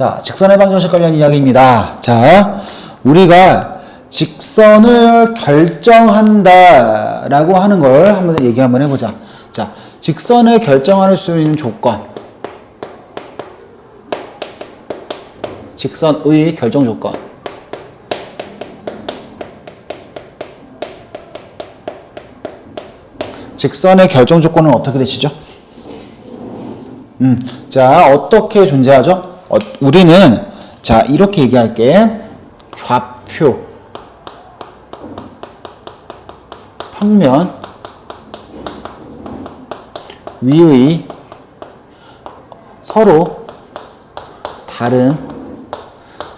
자, 직선의 방정식 관련 이야기입니다. 자, 우리가 직선을 결정한다 라고 하는 걸 한번 얘기 한번 해보자. 자, 직선을 결정할 수 있는 조건, 직선의 결정 조건. 직선의 결정 조건은 어떻게 되시죠? 자, 어떻게 존재하죠? 우리는 자, 이렇게 얘기할게. 좌표, 평면 위의 서로 다른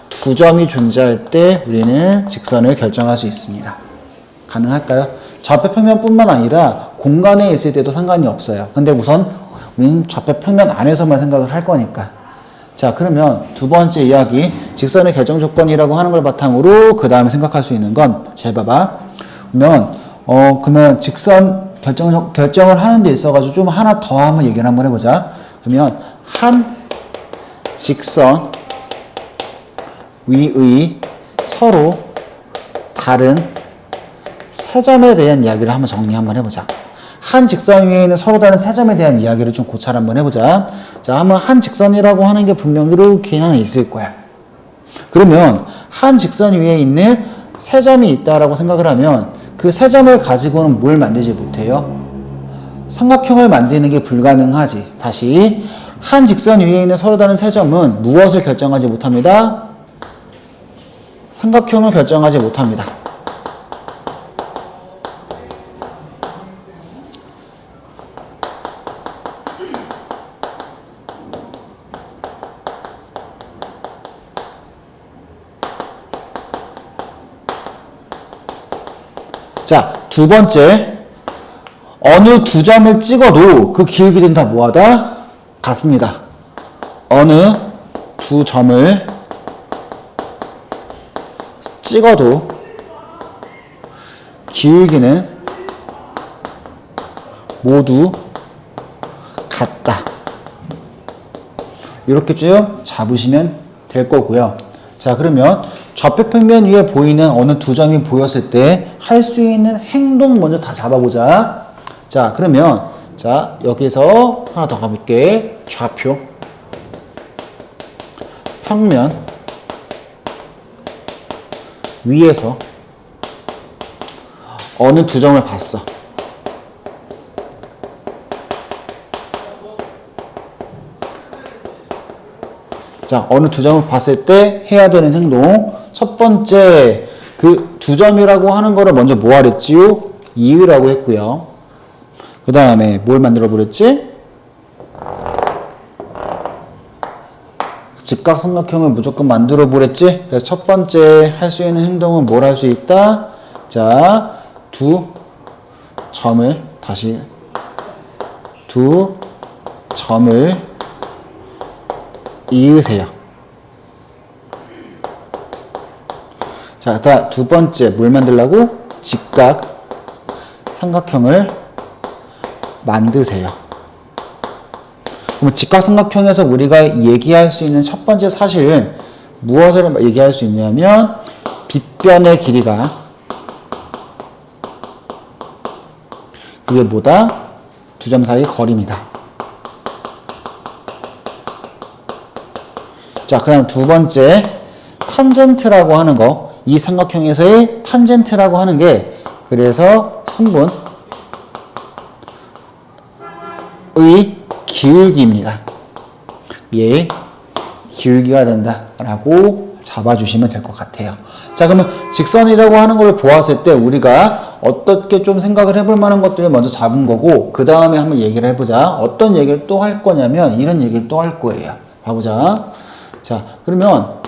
두 점이 존재할 때 우리는 직선을 결정할 수 있습니다. 가능할까요? 좌표 평면뿐만 아니라 공간에 있을 때도 상관이 없어요. 근데 우선 우리는 좌표 평면 안에서만 생각을 할 거니까. 자, 그러면 두 번째 이야기, 직선의 결정 조건이라고 하는 걸 바탕으로 그 다음에 생각할 수 있는 건, 잘 봐봐. 그러면 직선 결정을 하는 데 있어가지고 좀 하나 더 한번 얘기를 한번 해보자. 그러면 한 직선 위의 서로 다른 세 점에 대한 이야기를 한번 정리 한번 해보자. 한 직선 위에 있는 서로 다른 세 점에 대한 이야기를 좀 고찰 한번 해보자. 자, 한번 한 직선이라고 하는 게 분명히 이렇게 하나 있을 거야. 그러면 한 직선 위에 있는 세 점이 있다라고 생각을 하면 그 세 점을 가지고는 뭘 만들지 못해요? 삼각형을 만드는 게 불가능하지. 다시, 한 직선 위에 있는 서로 다른 세 점은 무엇을 결정하지 못합니다? 삼각형을 결정하지 못합니다. 자, 두 번째, 어느 두 점을 찍어도 그 기울기는 다 뭐하다? 같습니다. 어느 두 점을 찍어도 기울기는 모두 같다. 이렇게 쭉 잡으시면 될 거고요. 자, 그러면 좌표 평면 위에 보이는 어느 두 점이 보였을 때 할 수 있는 행동 먼저 다 잡아보자. 자, 그러면 자, 여기서 하나 더 가볼게. 좌표, 평면 위에서 어느 두 점을 봤어. 자, 어느 두 점을 봤을 때 해야 되는 행동. 첫 번째, 그 두 점이라고 하는 거를 먼저 뭐 하랬지요? 이으라고 했고요. 그 다음에 뭘 만들어 버렸지? 직각삼각형을 무조건 만들어 버렸지? 그래서 첫 번째 할 수 있는 행동은 뭘 할 수 있다? 자, 두 점을 이으세요. 자, 두 번째 뭘 만들라고? 직각 삼각형을 만드세요. 그럼 직각삼각형에서 우리가 얘기할 수 있는 첫 번째 사실은 무엇을 얘기할 수 있냐면 빗변의 길이가 그게 뭐다? 두 점 사이 거리입니다. 자, 그 다음 두 번째 탄젠트라고 하는 거, 이 삼각형에서의 탄젠트라고 하는 게 그래서 선분의 기울기입니다. 얘 기울기가 된다라고 잡아주시면 될 것 같아요. 자, 그러면 직선이라고 하는 걸 보았을 때 우리가 어떻게 좀 생각을 해볼 만한 것들을 먼저 잡은 거고, 그 다음에 한번 얘기를 해보자. 어떤 얘기를 또 할 거냐면 이런 얘기를 또 할 거예요. 봐보자. 자, 그러면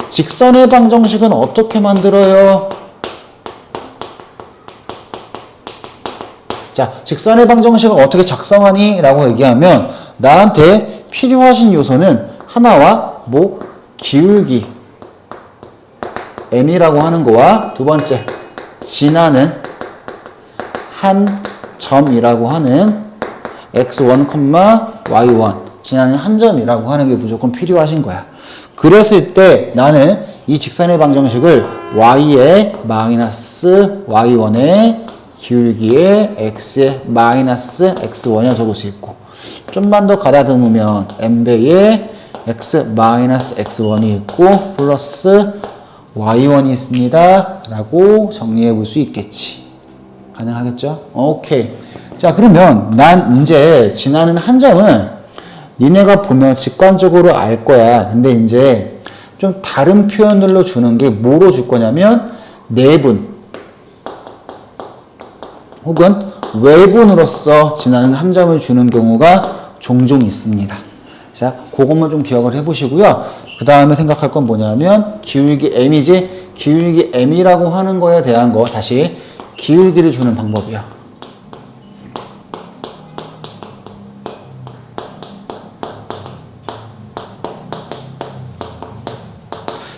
직선의 방정식은 어떻게 만들어요? 자, 직선의 방정식을 어떻게 작성하니? 라고 얘기하면 나한테 필요하신 요소는 하나와 뭐 기울기 m이라고 하는 거와 두 번째 지나는 한 점이라고 하는 x1, y1. 지나는 한 점이라고 하는 게 무조건 필요하신 거야. 그랬을 때 나는 이 직선의 방정식을 y의 마이너스 y1의 기울기에 x의 마이너스 x1이라 적을 수 있고, 좀만 더 가다듬으면 n배의 x 마이너스 x1이 있고 플러스 y1이 있습니다 라고 정리해 볼 수 있겠지. 가능하겠죠? 오케이. 자, 그러면 난 이제 지나는 한 점은 니네가 보면 직관적으로 알 거야. 근데 이제 좀 다른 표현들로 주는 게 뭐로 줄 거냐면 내분 혹은 외분으로서 지나는 한 점을 주는 경우가 종종 있습니다. 자, 그것만 좀 기억을 해보시고요. 그 다음에 생각할 건 뭐냐면 기울기 m이지, 기울기 m이라고 하는 거에 대한 거 다시 기울기를 주는 방법이야.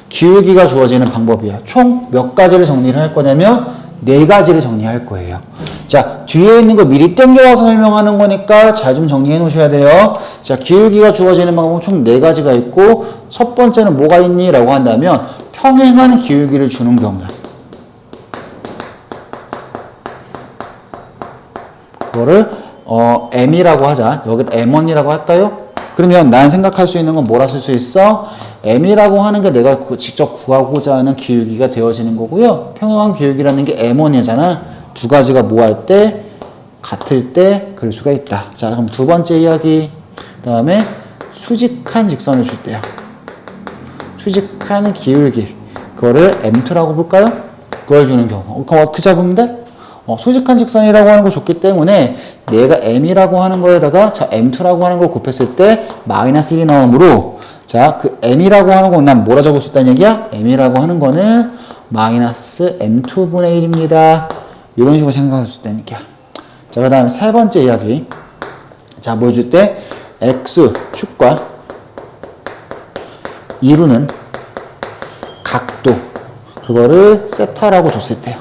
기울기가 주어지는 방법이야. 총 몇 가지를 정리를 할 거냐면 4가지를 정리할 거예요. 자, 뒤에 있는 거 미리 땡겨와서 설명하는 거니까 잘 좀 정리해 놓으셔야 돼요. 자, 기울기가 주어지는 방법은 총 4가지가 있고, 첫 번째는 뭐가 있니? 라고 한다면 평행한 기울기를 주는 경우야. 그거를 m이라고 하자. 여기를 m1이라고 할까요? 그러면 난 생각할 수 있는 건 뭐라 쓸 수 있어? m이라고 하는 게 내가 직접 구하고자 하는 기울기가 되어지는 거고요. 평행한 기울기라는 게 m1이잖아. 두 가지가 뭐 할 때? 같을 때 그럴 수가 있다. 자, 그럼 두 번째 이야기. 그 다음에 수직한 직선을 줄 때요. 수직한 기울기. 그거를 m2라고 볼까요? 그걸 주는 경우. 그럼 어떻게 잡으면 돼? 수직한 직선이라고 하는 걸 줬기 때문에 내가 m이라고 하는 거에다가 자 m2라고 하는 걸 곱했을 때 마이너스 1이 나오므로 자, 그 m이라고 하는 건 난 뭐라 적을 수 있다는 얘기야? m이라고 하는 거는 마이너스 m2분의 1입니다. 이런 식으로 생각할 수 있다는 얘기야. 자, 그 다음에 세 번째 이야기. 자, 뭐 줄 때 x축과 이루는 각도. 그거를 세타라고 줬을 때요.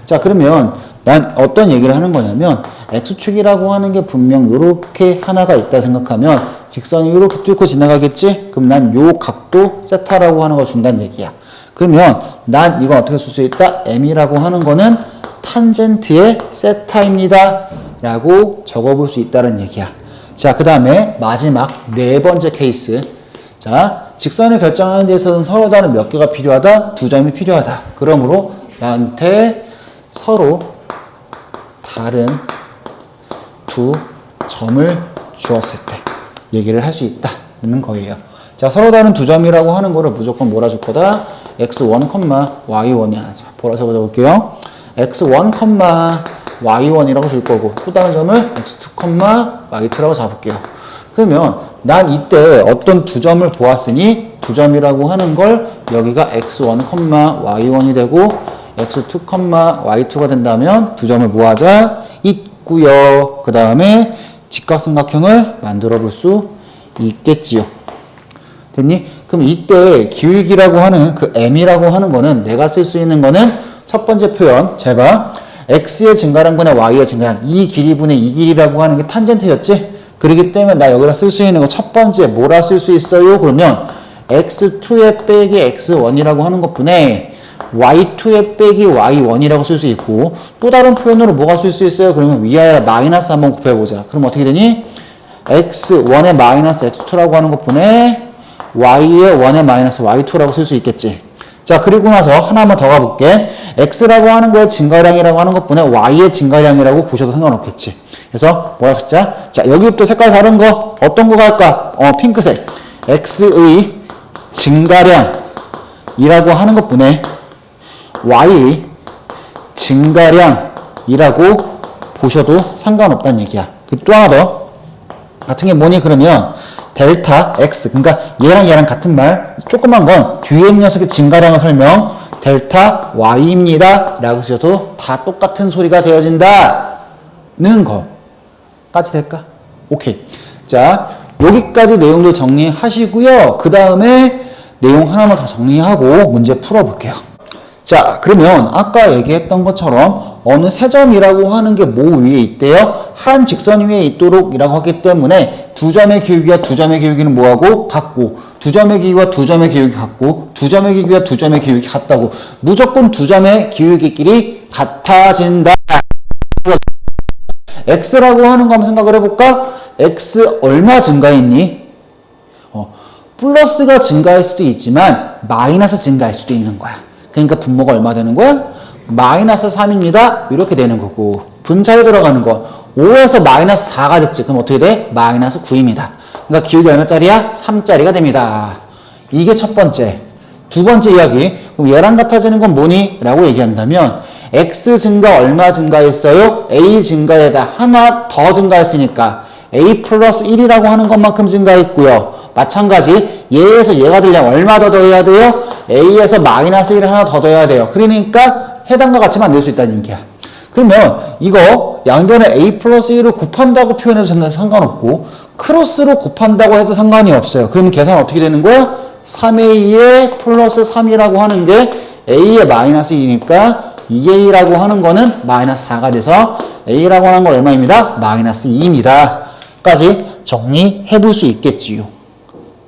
자, 그러면 난 어떤 얘기를 하는 거냐면 x축이라고 하는 게 분명 요렇게 하나가 있다 생각하면 직선이 요렇게 뚫고 지나가겠지? 그럼 난 요 각도 세타라고 하는 걸 준다는 얘기야. 그러면 난 이건 어떻게 쓸 수 있다? m이라고 하는 거는 탄젠트의 세타입니다 라고 적어볼 수 있다는 얘기야. 자, 그 다음에 마지막 4번째 케이스. 자, 직선을 결정하는 데 있어서는 서로 다른 몇 개가 필요하다? 2점이 필요하다. 그러므로 나한테 서로 다른 2점을 주었을 때 얘기를 할 수 있다는 거예요. 자, 서로 다른 2점이라고 하는 거를 무조건 뭐라 줄 거다? x1, y1이야. 자, 보라서 적을게요. x1, y1이라고 줄 거고, 또 다른 점을 x2, y2라고 잡을게요. 그러면 난 이때 어떤 2점을 보았으니 2점이라고 하는 걸 여기가 x1, y1이 되고 x2, y2가 된다면 2점을 뭐 하자? 있고요. 그 다음에 직각삼각형을 만들어 볼 수 있겠지요. 됐니? 그럼 이때 기울기라고 하는 그 m이라고 하는 거는 내가 쓸 수 있는 거는 첫 번째 표현 잘 봐. x의 증가량분의 y의 증가량 이 길이분의 이 길이라고 하는 게 탄젠트였지? 그렇기 때문에 나 여기다 쓸 수 있는 거 첫 번째 뭐라 쓸 수 있어요? 그러면 x2의 빼기 x1이라고 하는 것분에 y2의 빼기 y1이라고 쓸 수 있고, 또 다른 표현으로 뭐가 쓸 수 있어요? 그러면 위아래 마이너스 한번 곱해보자. 그럼 어떻게 되니? x1의 마이너스 x2라고 하는 것분에 y의 1의 마이너스 y2라고 쓸 수 있겠지. 자, 그리고 나서 하나만 더 가볼게. x라고 하는 거의 증가량이라고 하는 것분에 y의 증가량이라고 보셔도 상관없겠지. 그래서 뭐라 쓰자? 자, 여기부터 색깔 다른 거 어떤 거 갈까? 핑크색. x의 증가량이라고 하는 것분에 y 증가량이라고 보셔도 상관없다는 얘기야. 또 하나 더 같은 게 뭐니? 그러면 델타 x, 그러니까 얘랑 같은 말, 조그만 건 뒤에 있는 녀석의 증가량을 설명, 델타 y입니다 라고 쓰셔도 다 똑같은 소리가 되어진다는 거까지 될까? 오케이. 자, 여기까지 내용도 정리하시고요. 그 다음에 내용 하나만 더 정리하고 문제 풀어볼게요. 자, 그러면 아까 얘기했던 것처럼 어느 세 점이라고 하는 게 뭐 위에 있대요? 한 직선 위에 있도록 이라고 하기 때문에 두 점의 기울기와 두 점의 기울기는 뭐하고? 같고, 두 점의 기울기와 두 점의 기울기 같고, 두 점의 기울기와 두 점의 기울기 같다고. 무조건 두 점의 기울기끼리 같아진다. x라고 하는 거 한번 생각을 해볼까? x 얼마 증가했니? 플러스가 증가할 수도 있지만 마이너스 증가할 수도 있는 거야. 그러니까 분모가 얼마 되는 거야? 마이너스 3입니다. 이렇게 되는 거고, 분차에 들어가는 거 5에서 마이너스 4가 됐지. 그럼 어떻게 돼? 마이너스 9입니다. 그러니까 기울기 얼마짜리야? 3짜리가 됩니다. 이게 첫 번째. 두 번째 이야기. 그럼 얘랑 같아지는 건 뭐니? 라고 얘기한다면 x 증가 얼마 증가했어요? a 증가에다 하나 더 증가했으니까 a 플러스 1이라고 하는 것만큼 증가했고요. 마찬가지 얘에서 얘가 되려면 얼마 더 더해야 돼요? a에서 마이너스 1을 하나 더 더해야 돼요. 그러니까 해당과 같이 만들 수 있다는 얘기야. 그러면 이거 양변에 a 플러스 1을 곱한다고 표현해도 상관없고 크로스로 곱한다고 해도 상관이 없어요. 그러면 계산 어떻게 되는 거야? 3a에 플러스 3이라고 하는 게 a에 마이너스 2니까 2a라고 하는 거는 마이너스 4가 돼서 a라고 하는 건 얼마입니다? 마이너스 2입니다. 까지 정리해 볼 수 있겠지요.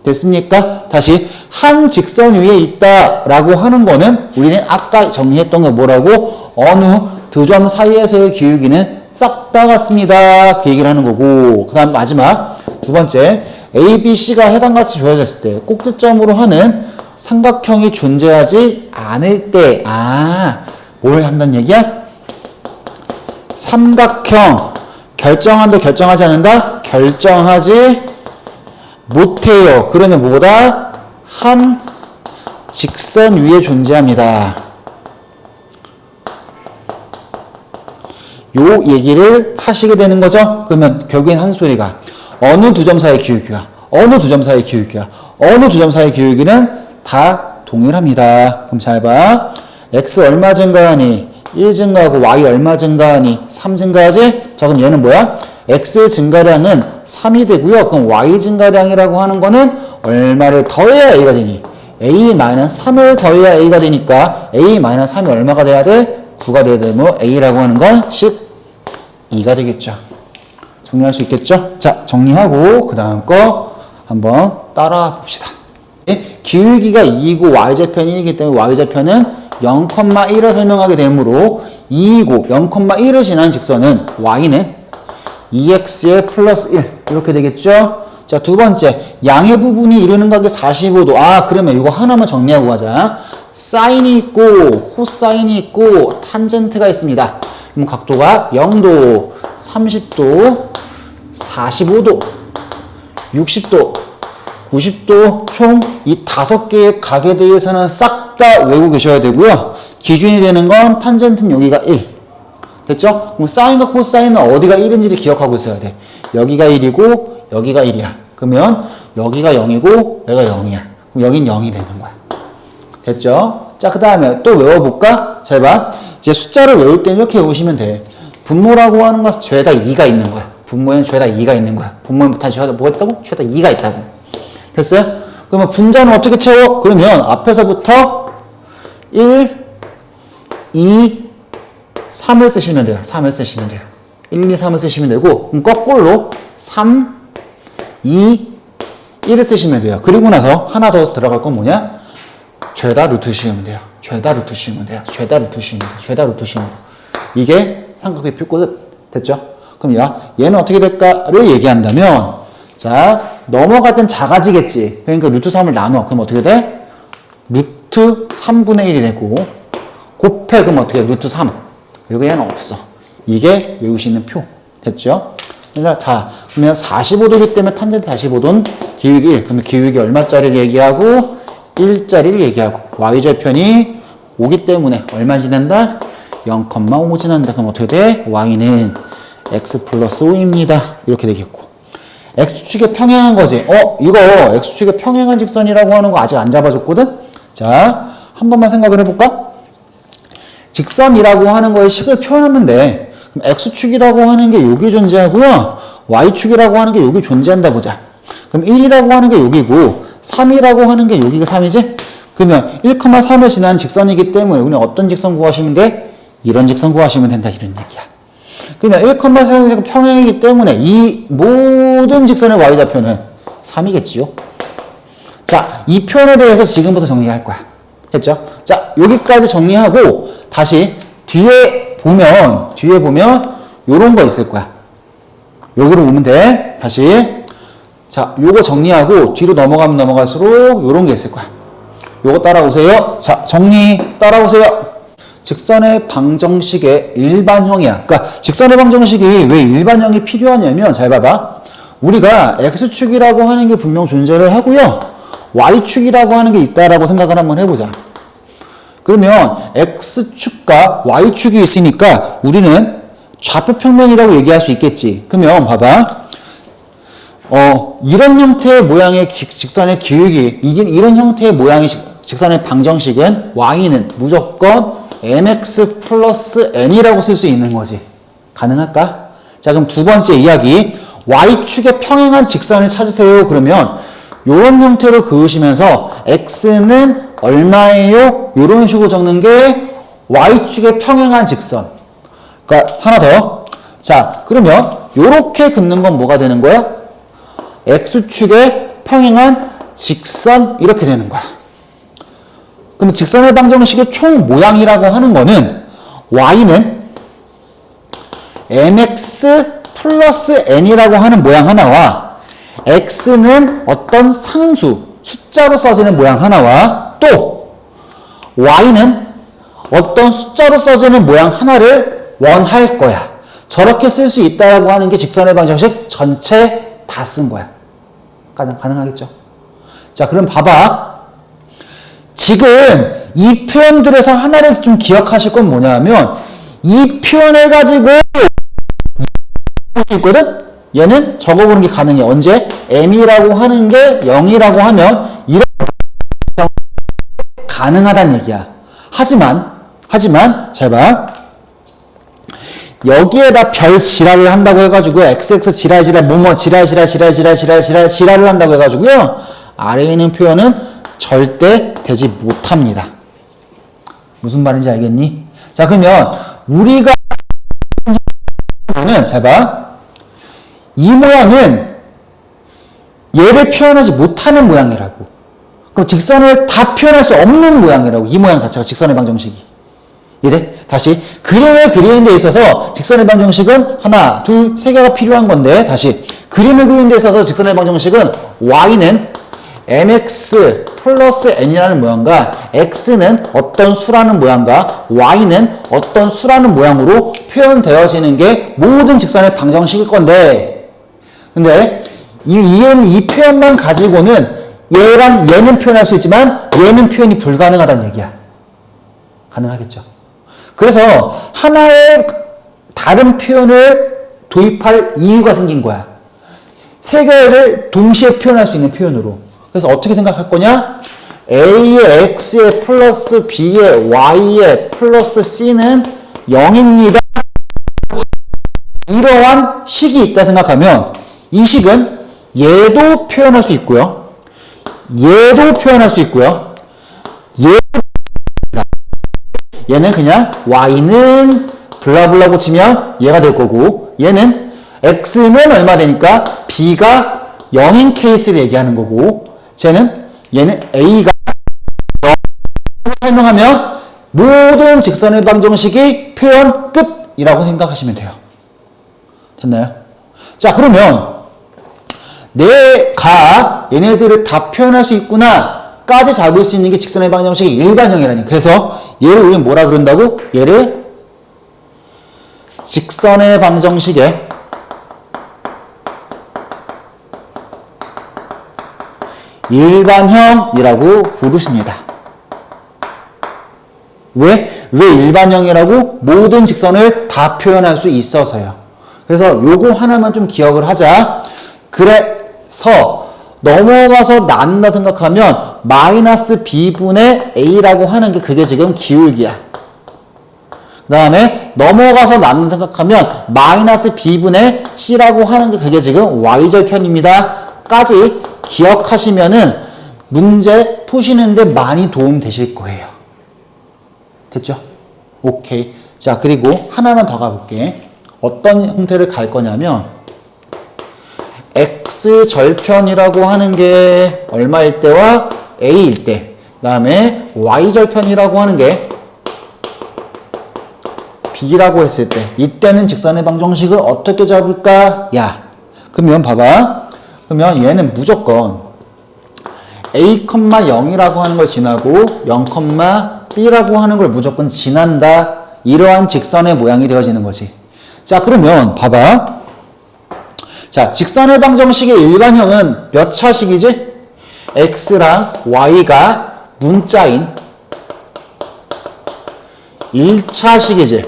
됐습니까? 다시 한 직선 위에 있다라고 하는 거는 우리는 아까 정리했던 게 뭐라고? 어느 두 점 사이에서의 기울기는 싹 다 같습니다. 그 얘기를 하는 거고, 그 다음 마지막 두 번째 A, B, C가 해당같이 주어졌을 때 꼭지점으로 하는 삼각형이 존재하지 않을 때 뭘 한다는 얘기야? 삼각형 결정한다, 결정하지 않는다? 결정하지 못해요. 그러면 뭐보다? 한 직선 위에 존재합니다. 요 얘기를 하시게 되는 거죠. 그러면 결국엔 한 소리가 어느 두 점 사이의 기울기가, 어느 두 점 사이의 기울기가, 어느 두 점 사이의 기울기는 다 동일합니다. 그럼 잘 봐. x 얼마 증가하니? 1 증가하고 y 얼마 증가하니? 3 증가하지? 자, 그럼 얘는 뭐야? x의 증가량은 3이 되고요. 그럼 y 증가량이라고 하는 거는 얼마를 더해야 a가 되니? a-3을 더해야 a가 되니까 a-3이 얼마가 돼야 돼? 9가 돼야 되면 a라고 하는 건 12가 되겠죠. 정리할 수 있겠죠? 자, 정리하고 그 다음 거 한번 따라 봅시다. 기울기가 2이고 y좌편이 2이기 때문에 y좌편은 0,1을 설명하게 되므로 2이고 0,1을 지난 직선은 y는 2x의 플러스 1 이렇게 되겠죠? 자, 두 번째 양의 부분이 이루는 각이 45도. 그러면 이거 하나만 정리하고 가자. 사인이 있고 코사인이 있고 탄젠트가 있습니다. 그럼 각도가 0도, 30도, 45도, 60도, 90도 총 이 5개의 각에 대해서는 싹 다 외우고 계셔야 되고요. 기준이 되는 건 탄젠트는 여기가 1. 됐죠? 그럼 사인과 코사인은 어디가 1인지를 기억하고 있어야 돼. 여기가 1이고 여기가 1이야. 그러면 여기가 0이고 여기가 0이야. 그럼 여긴 0이 되는 거야. 됐죠? 자, 그 다음에 또 외워볼까? 잘 봐. 이제 숫자를 외울 때는 이렇게 외우시면 돼. 분모라고 하는 것은 죄다 2가 있는 거야. 분모에는 죄다 2가 있는 거야. 분모에는 죄다 뭐가 있다고? 죄다 2가 있다고. 됐어요? 그러면 분자는 어떻게 채워? 그러면 앞에서부터 1, 2, 3을 쓰시면 돼요. 3을 쓰시면 돼요. 1, 2, 3을 쓰시면 되고, 그럼 거꾸로 3, 2, 1을 쓰시면 돼요. 그리고 나서 하나 더 들어갈 건 뭐냐? 죄다 루트 씌우면 돼요. 죄다 루트 씌우면 돼요. 죄다 루트 씌우면 돼요. 죄다 루트 씌우면 돼요. 이게 삼각형의 표끝 됐죠? 그럼 얘는 어떻게 될까를 얘기한다면, 자, 넘어갈 땐 작아지겠지. 그러니까 루트 3을 나눠. 그럼 어떻게 돼? 루트 3분의 1이 되고, 곱해. 그럼 어떻게 돼? 루트 3. 그리고 얘는 없어. 이게 외우시는 표. 됐죠? 그러니까 다. 그러면 45도기 때문에 탄젠트 45도는 기울기 1. 그러면 기울기 얼마짜리를 얘기하고, 1짜리를 얘기하고, y좌편이 5기 때문에 얼마 지난다? 0,5 지난다. 그럼 어떻게 돼? y는 x 플러스 5입니다. 이렇게 되겠고. x축에 평행한 거지. 이거 x축에 평행한 직선이라고 하는 거 아직 안 잡아줬거든? 자, 한 번만 생각을 해볼까? 직선이라고 하는 거에 식을 표현하면 돼. 그럼 x축이라고 하는 게 여기 존재하고요. y축이라고 하는 게 여기 존재한다 보자. 그럼 1이라고 하는 게 여기고 3이라고 하는 게 여기가 3이지? 그러면 1,3을 지나는 직선이기 때문에 우리는 어떤 직선 구하시면 돼? 이런 직선 구하시면 된다 이런 얘기야. 그러면 1,3이 평행이기 때문에 이 모든 직선의 y좌표는 3이겠지요. 자, 이 표현에 대해서 지금부터 정리할 거야. 했죠? 자, 여기까지 정리하고 다시 뒤에 보면 요런 거 있을 거야. 요거로 보면 돼. 다시. 자, 요거 정리하고 뒤로 넘어가면 넘어갈수록 요런 게 있을 거야. 요거 따라오세요. 자, 정리 따라오세요. 직선의 방정식의 일반형이야. 그러니까 직선의 방정식이 왜 일반형이 필요하냐면 잘 봐봐. 우리가 x축이라고 하는 게 분명 존재를 하고요. y축이라고 하는 게 있다라고 생각을 한번 해보자. 그러면 x축과 y축이 있으니까 우리는 좌표평면이라고 얘기할 수 있겠지. 그러면 봐봐. 이런 형태의 모양의 직선의 기울기, 이런 형태의 모양의 직선의 방정식은 y는 무조건 mx 플러스 n이라고 쓸 수 있는 거지. 가능할까? 자, 그럼 두 번째 이야기. y축에 평행한 직선을 찾으세요. 그러면 이런 형태로 그으시면서 x는 얼마예요? 이런 식으로 적는 게 y축에 평행한 직선. 그러니까 하나 더. 자, 그러면 이렇게 긋는 건 뭐가 되는 거야? x축에 평행한 직선 이렇게 되는 거야. 그럼 직선의 방정식의 총 모양이라고 하는 거는 y는 mx 플러스 n이라고 하는 모양 하나와 x는 어떤 상수, 숫자로 써지는 모양 하나와 또 y는 어떤 숫자로 써지는 모양 하나를 원할 거야. 저렇게 쓸 수 있다라고 하는 게 직선의 방정식 전체 다 쓴 거야. 가능하겠죠? 자, 그럼 봐봐. 지금 이 표현들에서 하나를 좀 기억하실 건 뭐냐면 이 표현을 가지고 있거든? 얘는 적어보는 게 가능해. 언제? m이라고 하는 게 0이라고 하면 이런 가능하다는 얘기야. 하지만 잘 봐. 여기에다 별 지랄을 한다고 해가지고 xx 지랄 뭐뭐 지랄을 한다고 해가지고요. 아래에 있는 표현은 절대 되지 못합니다. 무슨 말인지 알겠니? 자, 그러면 우리가 잘 봐. 이 모양은 얘를 표현하지 못하는 모양이라고. 그럼 직선을 다 표현할 수 없는 모양이라고. 이 모양 자체가 직선의 방정식이. 이래? 다시 그림을 그리는 데 있어서 직선의 방정식은 하나, 둘, 세 개가 필요한 건데 다시 그림을 그리는 데 있어서 직선의 방정식은 y는 mx 플러스 n이라는 모양과 x는 어떤 수라는 모양과 y는 어떤 수라는 모양으로 표현되어지는 게 모든 직선의 방정식일 건데 근데 이 표현만 가지고는 얘는 표현할 수 있지만 얘는 표현이 불가능하다는 얘기야. 가능하겠죠? 그래서 하나의 다른 표현을 도입할 이유가 생긴 거야. 세 개를 동시에 표현할 수 있는 표현으로. 그래서 어떻게 생각할 거냐? A의 X의 플러스 B의 Y의 플러스 C는 0입니다. 이러한 식이 있다 생각하면 이 식은 얘도 표현할 수 있고요. 얘도 표현할 수 있고요. 얘는 그냥 y는 블라블라고 치면 얘가 될 거고 얘는 x는 얼마 되니까 b가 0인 케이스를 얘기하는 거고 얘는 a가 설명하면 모든 직선의 방정식이 표현 끝이라고 생각하시면 돼요. 됐나요? 자, 그러면 내가 얘네들을 다 표현할 수 있구나 까지 잡을 수 있는 게 직선의 방정식의 일반형이라니. 그래서 얘를 우리는 뭐라 그런다고? 얘를 직선의 방정식의 일반형이라고 부르십니다. 왜 일반형이라고? 모든 직선을 다 표현할 수 있어서요. 그래서 요거 하나만 좀 기억을 하자. 그래서 넘어가서 나눈다 생각하면 마이너스 b분의 a라고 하는 게 그게 지금 기울기야. 그 다음에 넘어가서 나눈다 생각하면 마이너스 b분의 c라고 하는 게 그게 지금 y절편입니다. 까지 기억하시면은 문제 푸시는데 많이 도움 되실 거예요. 됐죠? 오케이. 자, 그리고 하나만 더 가볼게. 어떤 형태를 갈 거냐면 x절편이라고 하는 게 얼마일 때와 a일 때, 그 다음에 y절편이라고 하는 게 b라고 했을 때, 이때는 직선의 방정식을 어떻게 잡을까? 야, 그러면 봐봐. 그러면 얘는 무조건 a, 0이라고 하는 걸 지나고 0, b라고 하는 걸 무조건 지난다. 이러한 직선의 모양이 되어지는 거지. 자, 그러면 봐봐. 자, 직선의 방정식의 일반형은 몇 차식이지? x랑 y가 문자인 1차식이지.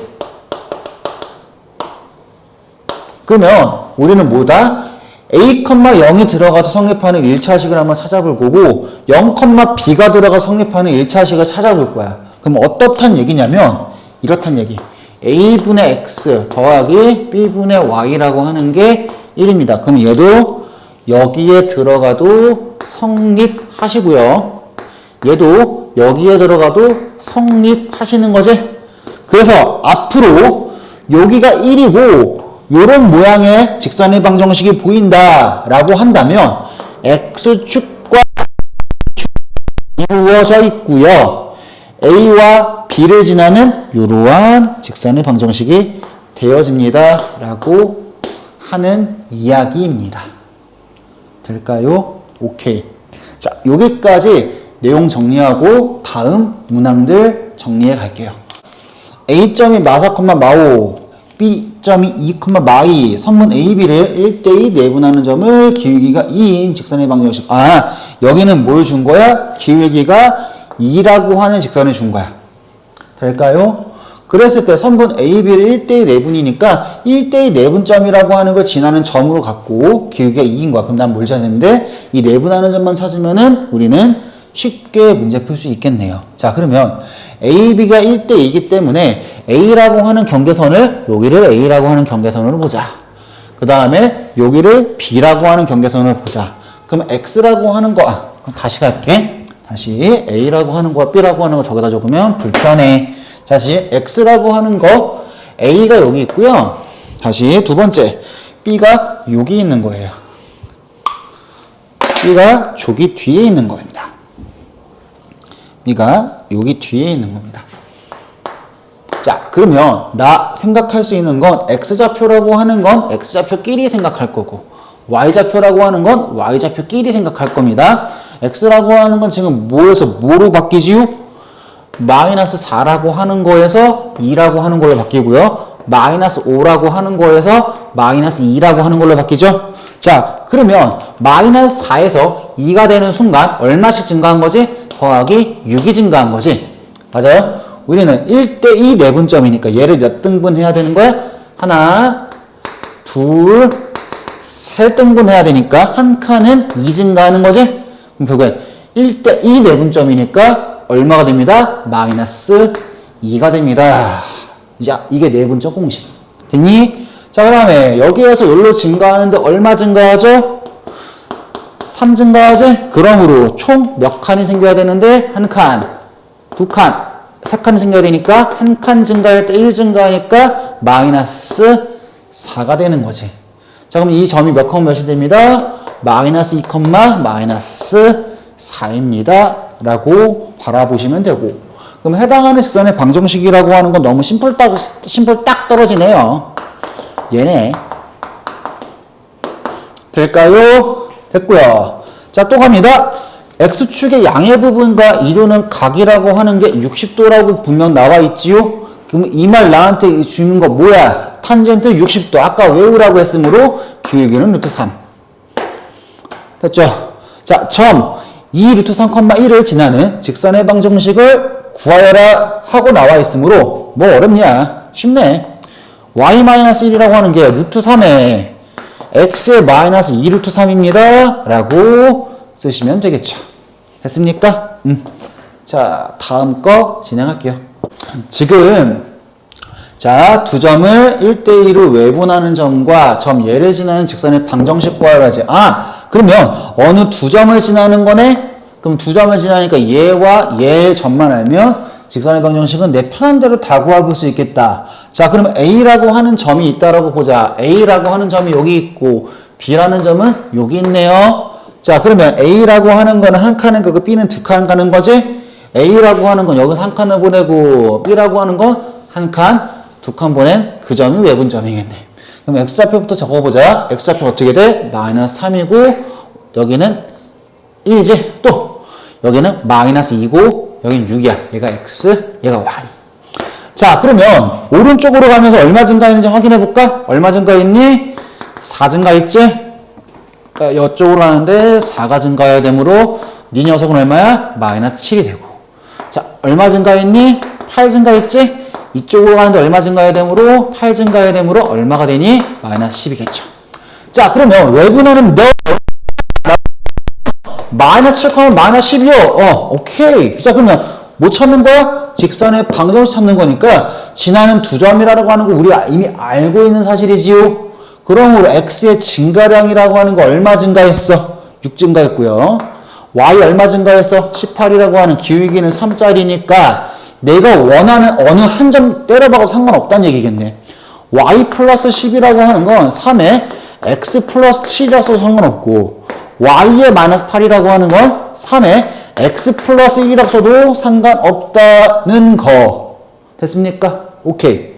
그러면 우리는 뭐다? a, 0이 들어가도 성립하는 1차식을 한번 찾아볼 거고 0, b가 들어가서 성립하는 1차식을 찾아볼 거야. 그럼 어떻단 얘기냐면 이렇단 얘기. a분의 x 더하기 b분의 y라고 하는 게 1입니다. 그럼 얘도 여기에 들어가도 성립하시고요. 얘도 여기에 들어가도 성립하시는 거지. 그래서 앞으로 여기가 1이고 요런 모양의 직선의 방정식이 보인다 라고 한다면 x축과 이루어져 있고요. a와 b를 지나는 이러한 직선의 방정식이 되어집니다 라고 하는 이야기입니다. 될까요? 오케이. 자, 여기까지 내용 정리하고 다음 문항들 정리해 갈게요. A점이 마사, 마오, B점이 2, 마이, 선분 AB를 1대2 내분하는 점을 기울기가 2인 직선의 방정식. 아, 여기는 뭘 준 거야? 기울기가 2라고 하는 직선을 준 거야. 될까요? 그랬을 때 선분 AB를 1대2 내분이니까 1대2 내분점이라고 하는 걸 지나는 점으로 갖고 기울기가 2인 거야. 그럼 난 뭘 찾는데 이 내분하는 점만 찾으면은 우리는 쉽게 문제 풀 수 있겠네요. 자, 그러면 AB가 1대2이기 때문에 A라고 하는 경계선을 여기를 A라고 하는 경계선으로 보자. 그 다음에 여기를 B라고 하는 경계선으로 보자. 그럼 X라고 하는 거, 그럼 다시 갈게. 다시 A라고 하는 거와 B라고 하는 거 저기다 적으면 불편해. 다시 X라고 하는 거 A가 여기 있고요. 다시 두 번째 B가 여기 있는 거예요. B가 저기 뒤에 있는 겁니다. B가 여기 뒤에 있는 겁니다. 자, 그러면 나 생각할 수 있는 건 X좌표라고 하는 건 X좌표끼리 생각할 거고 Y좌표라고 하는 건 Y좌표끼리 생각할 겁니다. X라고 하는 건 지금 뭐에서 뭐로 바뀌지요? 마이너스 4라고 하는 거에서 2라고 하는 걸로 바뀌고요. 마이너스 5라고 하는 거에서 마이너스 2라고 하는 걸로 바뀌죠. 자, 그러면 마이너스 4에서 2가 되는 순간 얼마씩 증가한 거지? 더하기 6이 증가한 거지. 맞아요? 우리는 1대2 내분점이니까 얘를 몇 등분 해야 되는 거야? 하나, 둘, 세 등분 해야 되니까 한 칸은 2 증가하는 거지? 그럼 결국에 1대2 내분점이니까 얼마가 됩니다? 마이너스 2가 됩니다. 자, 이게 내분점 공식. 됐니? 자, 그 다음에 여기에서 여기로 증가하는데 얼마 증가하죠? 3 증가하지? 그러므로 총 몇 칸이 생겨야 되는데 한 칸, 두 칸, 세 칸이 생겨야 되니까 한 칸 증가할 때 1 증가하니까 마이너스 4가 되는 거지. 자, 그럼 이 점이 몇 컴마 몇이 됩니다? 마이너스 2 컴마 마이너스 4입니다. 라고 바라보시면 되고, 그럼 해당하는 직선의 방정식이라고 하는 건 너무 심플 딱 떨어지네요. 얘네. 될까요? 됐고요. 자, 또 갑니다. X축의 양의 부분과 이루는 각이라고 하는 게 60도라고 분명 나와 있지요? 그럼 이 말 나한테 주는 거 뭐야? 탄젠트 60도. 아까 외우라고 했으므로 기울기는 루트 3. 됐죠? 자, 점 2 루트 3,1을 지나는 직선의 방정식을 구하여라 하고 나와 있으므로 뭐 어렵냐? 쉽네. y-1이라고 하는 게 루트 3에 x의 마이너스 2 루트 3입니다. 라고 쓰시면 되겠죠. 됐습니까? 자, 다음 거 진행할게요. 지금 자, 두 점을 1대2로 외분하는 점과 점 얘를 지나는 직선의 방정식 구하라 하지. 아, 그러면 어느 두 점을 지나는 거네? 그럼 두 점을 지나니까 얘와 얘의 점만 알면 직선의 방정식은 내 편한 대로 다 구해볼 수 있겠다. 자, 그러면 A라고 하는 점이 있다라고 보자. A라고 하는 점이 여기 있고 B라는 점은 여기 있네요. 자, 그러면 A라고 하는 거는 한 칸은 가고 B는 두 칸 가는 거지? A라고 하는 건 여기서 한 칸을 보내고 B라고 하는 건 한 칸, 두 칸 보낸 그 점이 외분점이겠네. 그럼 X좌표부터 적어보자. X좌표 어떻게 돼? 마이너스 3이고 여기는 1이지? 또 여기는 마이너스 2고 여기는 6이야. 얘가 X, 얘가 Y. 자, 그러면 오른쪽으로 가면서 얼마 증가했는지 확인해볼까? 얼마 증가했니? 4 증가했지? 그러니까 이쪽으로 가는데 4가 증가해야 되므로 네 녀석은 얼마야? 마이너스 7이 되고. 자, 얼마 증가했니? 8 증가했지? 이쪽으로 가는데 얼마 증가해야 되므로 8 증가해야 되므로 얼마가 되니? 마이너스 10이겠죠. 자, 그러면 외분하는 너 마이너스 7, 마이너스 10이요. 오케이. 자, 그러면 뭐 찾는 거야? 직선의 방정식 찾는 거니까 지나는 두 점이라고 하는 거 우리가 이미 알고 있는 사실이지요. 그러므로 x의 증가량이라고 하는 거 얼마 증가했어? 6 증가했고요. y 얼마 증가했어? 18이라고 하는 기울기는 3짜리니까 내가 원하는 어느 한 점 때려박아도 상관없다는 얘기겠네. y 플러스 10이라고 하는 건 3에 x 플러스 7이라서 상관없고 y의 마이너스 8이라고 하는 건 3에 x 플러스 1이라고 써도 상관없다는 거. 됐습니까? 오케이.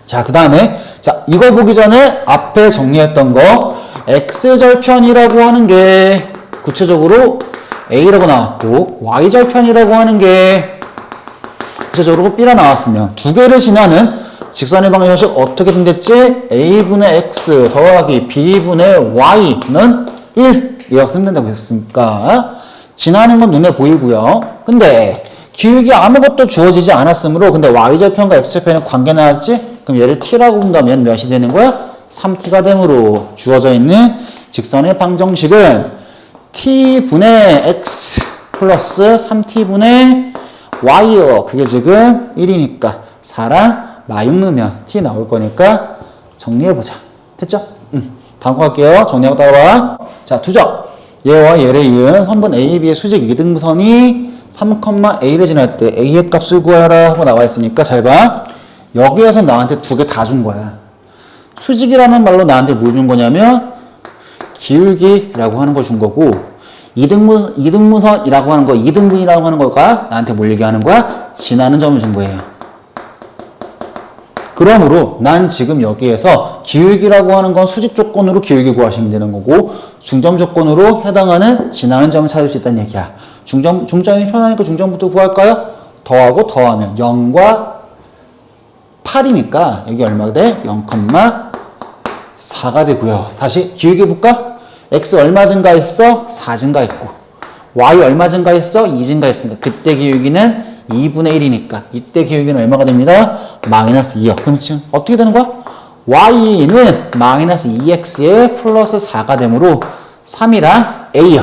자, 그 다음에 자, 이거 보기 전에 앞에 정리했던 거 x절편이라고 하는 게 구체적으로 a라고 나왔고 y절편이라고 하는 게 구체적으로 b라 나왔으면 두 개를 지나는 직선의 방정식 어떻게 된댔지? a분의 x 더하기 b분의 y는 1 이렇게 쓰면 된다고 했으니까 지나는 건 눈에 보이고요. 근데 기울기 아무것도 주어지지 않았으므로 근데 y절편과 x절편의 관계 나왔지? 그럼 얘를 t라고 본다면 몇이 되는 거야? 3t가 되므로 주어져 있는 직선의 방정식은 t분의 x 플러스 3t분의 y요. 그게 지금 1이니까 4랑 마6 넣으면 t 나올 거니까 정리해보자. 됐죠? 다음 거 할게요. 정리하고 따라와. 자, 두 점. 얘와 얘를 이은 선분 A, B의 수직 이등분선이 3,A를 지날 때 A의 값을 구하라 하고 나와 있으니까 잘 봐. 여기에서 나한테 두 개 다 준 거야. 수직이라는 말로 나한테 뭘 준 거냐면 기울기라고 하는 거 준 거고 이등분선이라고 하는 거, 이등분이라고 하는 거가 나한테 뭘 얘기하는 거야? 지나는 점을 준 거예요. 그러므로 난 지금 여기에서 기울기라고 하는 건 수직 조건으로 기울기 구하시면 되는 거고 중점 조건으로 해당하는 지나는 점을 찾을 수 있다는 얘기야. 중점이 편하니까 중점부터 구할까요? 더하고 더하면 0과 8이니까 여기 얼마가 돼? 0,4가 되고요. 다시 기울기 볼까? x 얼마 증가했어? 4 증가했고 y 얼마 증가했어? 2 증가했으니까 그때 기울기는 2분의 1이니까 이때 기울기는 얼마가 됩니다? 마이너스 2요. 그럼 지금 어떻게 되는 거야? y는 마이너스 2x에 플러스 4가 되므로 3이랑 a요.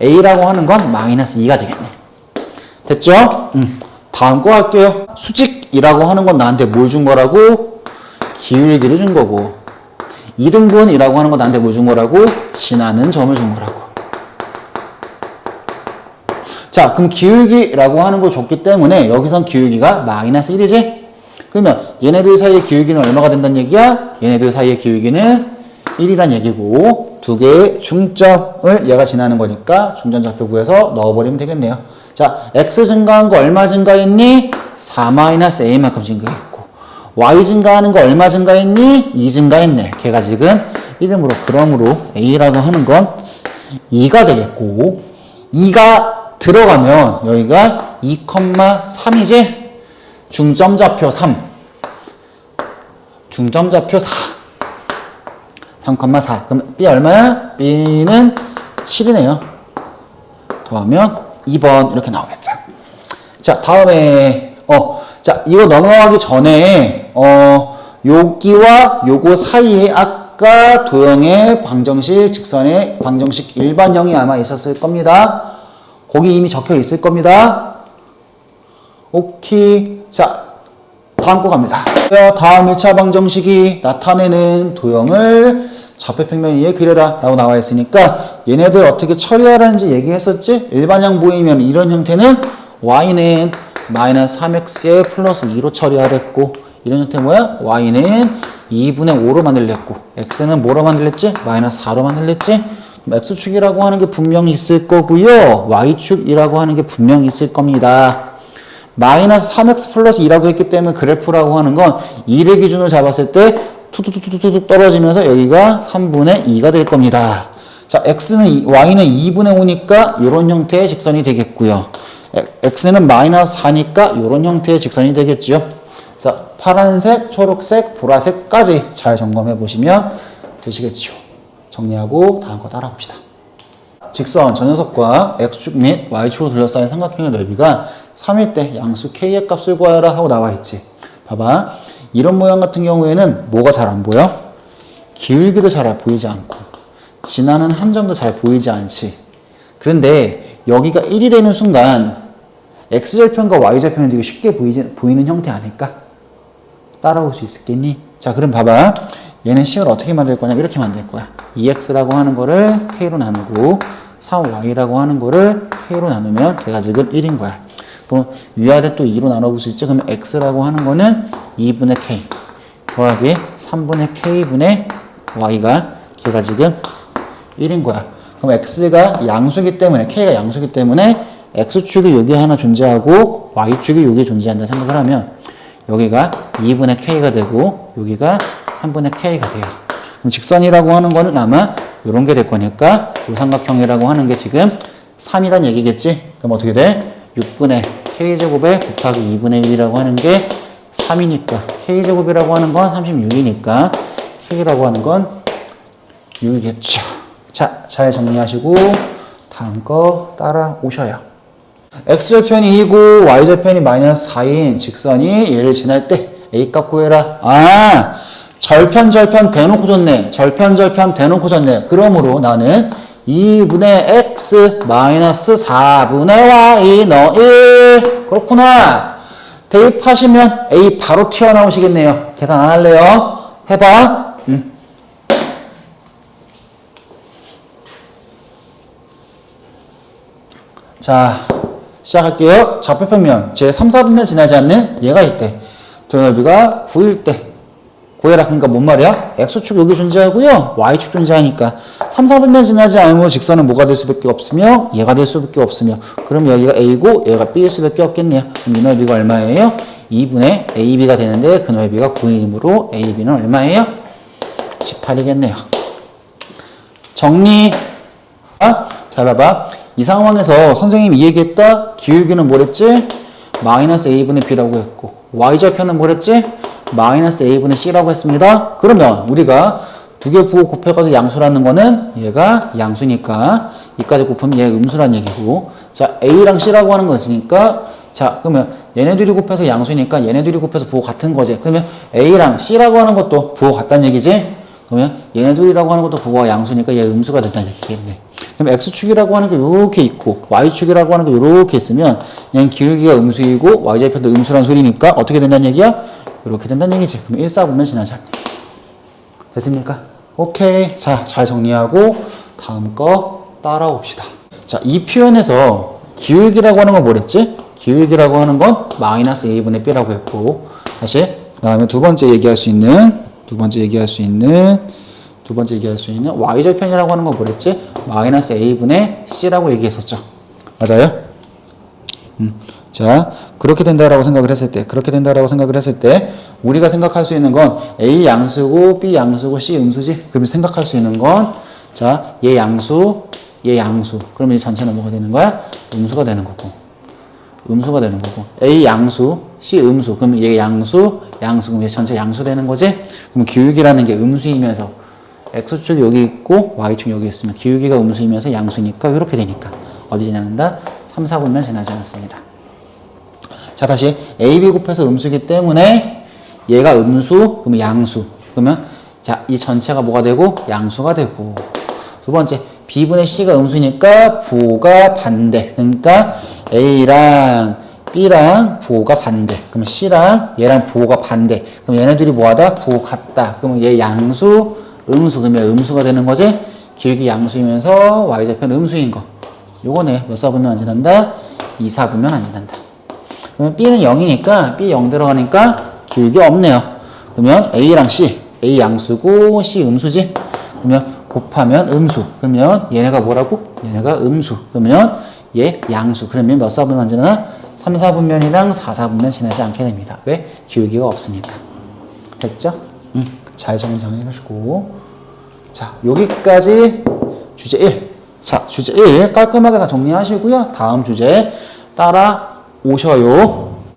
a라고 하는 건 마이너스 2가 되겠네. 됐죠? 다음 거 할게요. 수직이라고 하는 건 나한테 뭘 준 거라고? 기울기를 준 거고 이등분이라고 하는 건 나한테 뭘 준 거라고? 지나는 점을 준 거라고. 자, 그럼 기울기라고 하는 걸 줬기 때문에 여기선 기울기가 마이너스 1이지? 그러면 얘네들 사이의 기울기는 얼마가 된다는 얘기야? 얘네들 사이의 기울기는 1이란 얘기고 두 개의 중점을 얘가 지나는 거니까 중점좌표 구해서 넣어버리면 되겠네요. 자, x 증가한 거 얼마 증가했니? 4-a만큼 증가했고 y 증가하는 거 얼마 증가했니? 2 증가했네. 걔가 지금 이름으로 그러므로 a라고 하는 건 2가 되겠고 2가 들어가면 여기가 2,3이지? 중점좌표 3 중점좌표 4 3,4 그럼 B 얼마야? B는 7이네요. 더하면 2번 이렇게 나오겠죠. 자, 다음에 자, 이거 넘어가기 전에 여기와 요거 사이에 아까 도형의 방정식, 직선의 방정식 일반형이 아마 있었을 겁니다. 거기 이미 적혀 있을 겁니다. 오케이. 자, 다음 거 갑니다. 다음 1차 방정식이 나타내는 도형을 좌표평면 위에 그려라 라고 나와 있으니까 얘네들 어떻게 처리하라는지 얘기했었지? 일반형 보이면 이런 형태는 y는 마이너스 3x에 플러스 2로 처리하랬고 이런 형태 뭐야? y는 2분의 5로 만들랬고 x는 뭐로 만들랬지? 마이너스 4로 만들랬지? x축이라고 하는 게 분명히 있을 거고요. y축이라고 하는 게 분명히 있을 겁니다. 마이너스 3x 플러스 2라고 했기 때문에 그래프라고 하는 건 2를 기준으로 잡았을 때 툭툭툭툭툭 떨어지면서 여기가 3분의 2가 될 겁니다. 자, y는 2분의 5니까 이런 형태의 직선이 되겠고요. x는 마이너스 4니까 이런 형태의 직선이 되겠죠. 그래서 파란색, 초록색, 보라색까지 잘 점검해 보시면 되시겠죠. 정리하고 다음 거 따라봅시다. 직선 저 녀석과 x축 및 y축으로 둘러싸인 삼각형의 넓이가 3일 때 양수 k의 값을 구하라 하고 나와 있지. 봐봐. 이런 모양 같은 경우에는 뭐가 잘 안 보여? 기울기도 잘 보이지 않고 지나는 한 점도 잘 보이지 않지. 그런데 여기가 1이 되는 순간 x절편과 y절편이 되게 쉽게 보이는 형태 아닐까? 따라올 수 있겠니? 자, 그럼 봐봐. 얘는 식을 어떻게 만들 거냐면 이렇게 만들 거야. 2x라고 하는 거를 k로 나누고 3y라고 하는 거를 k로 나누면 걔가 지금 1인 거야. 그럼 위아래 또 2로 나눠볼 수 있지? 그러면 x라고 하는 거는 2분의 k 더하기 3분의 k분의 y가 걔가 지금 1인 거야. 그럼 x가 양수기 때문에 k가 양수기 때문에 x축이 여기 하나 존재하고 y축이 여기 존재한다 생각을 하면 여기가 2분의 k가 되고 여기가 3분의 k가 돼요. 그럼 직선이라고 하는 거는 아마 이런 게 될 거니까 이 삼각형이라고 하는 게 지금 3이란 얘기겠지? 그럼 어떻게 돼? 6분의 k제곱에 곱하기 2분의 1이라고 하는 게 3이니까 k제곱이라고 하는 건 36이니까 k라고 하는 건 6이겠죠. 자, 잘 정리하시고 다음 거 따라오셔요. x절편이 2고 y절편이 마이너스 4인 직선이 얘를 지날 때 a값 구해라. 아, 절편 대놓고 줬네. 절편 대놓고 줬네. 그러므로 나는 2분의 x 마이너스 4분의 y 너 1. 그렇구나. 대입하시면 a 바로 튀어나오시겠네요. 계산 안 할래요? 해봐. 자, 시작할게요. 좌표평면 제 3, 4분면 지나지 않는 얘가 있대. 도형넓이가 9일 때 구해라. 그러니까 뭔 말이야? x축 여기 존재하고요. y축 존재하니까 3, 4분면 지나지 않으면 직선은 뭐가 될 수밖에 없으며 얘가 될 수밖에 없으며 그럼 여기가 a고 얘가 b일 수밖에 없겠네요. 그럼 이 넓이가 얼마예요? 2분의 ab가 되는데 그 넓이가 9이므로 ab는 얼마예요? 18이겠네요. 정리. 잘 봐봐. 이 상황에서 선생님이 얘기했다. 기울기는 뭐랬지? 마이너스 a분의 b라고 했고 y절편은 뭐랬지? 마이너스 a분의 c라고 했습니다. 그러면 우리가 두 개 부호 곱해가지고 양수라는 거는 얘가 양수니까 이까지 곱하면 얘가 음수란 얘기고 자 a랑 c라고 하는 거 있으니까 자 그러면 얘네들이 곱해서 양수니까 얘네들이 곱해서 부호 같은 거지. 그러면 a랑 c라고 하는 것도 부호 같다는 얘기지. 그러면 얘네들이라고 하는 것도 부호가 양수니까 얘 음수가 된다는 얘기겠네. 그럼 x축이라고 하는 게 이렇게 있고 y축이라고 하는 게 이렇게 있으면 얘는 기울기가 음수이고 y절편도 음수란 소리니까 어떻게 된다는 얘기야? 이렇게 된다는 얘기지. 그럼 1, 4분면 지나자. 됐습니까? 오케이. 자, 잘 정리하고 다음 거 따라옵시다. 자, 이 표현에서 기울기라고 하는 건 뭐랬지? 기울기라고 하는 건 마이너스 a분의 b라고 했고 다시 그 다음에 두 번째 얘기할 수 있는 y절편이라고 하는 건 뭐랬지? 마이너스 a분의 c라고 얘기했었죠. 맞아요? 자, 그렇게 된다라고 생각을 했을 때 우리가 생각할 수 있는 건 a 양수고 b 양수고 c 음수지. 그럼 생각할 수 있는 건 자, 얘 양수. 그러면 이 전체는 뭐가 되는 거야? 음수가 되는 거고 a 양수, c 음수. 그럼 얘 양수. 그럼 얘 전체 양수 되는 거지? 그럼 기울기라는 게 음수이면서 x축이 여기 있고 y축이 여기 있으면 기울기가 음수이면서 양수니까 이렇게 되니까 어디 지나간다? 3, 4분면 지나지 않습니다. 자, 다시 a, b 곱해서 음수기 때문에 얘가 음수, 그러면 양수. 그러면 자, 이 전체가 뭐가 되고? 양수가 되고. 두 번째, b분의 c가 음수니까 부호가 반대. 그러니까 a랑 b랑 부호가 반대. 그럼 c랑 얘랑 부호가 반대. 그럼 얘네들이 뭐하다? 부호 같다. 그러면 얘 양수, 음수. 그러면 음수가 되는 거지? 기울기 양수이면서 y좌편 음수인 거. 요거네. 몇 사분면 안 지난다? 2사분면 안 지난다. 그러면 b는 0이니까 b 0 들어가니까 기울기 없네요. 그러면 a랑 c, a 양수고 c 음수지? 그러면 곱하면 음수. 그러면 얘네가 뭐라고? 얘네가 음수. 그러면 얘 양수. 그러면 몇 사분면 지나나? 3, 4분면이랑 4, 4분면 지나지 않게 됩니다. 왜? 기울기가 없으니까. 됐죠? 잘 정리해 주시고. 자, 여기까지 주제 1. 자, 주제 1 깔끔하게 다 정리하시고요. 다음 주제 따라오셔요.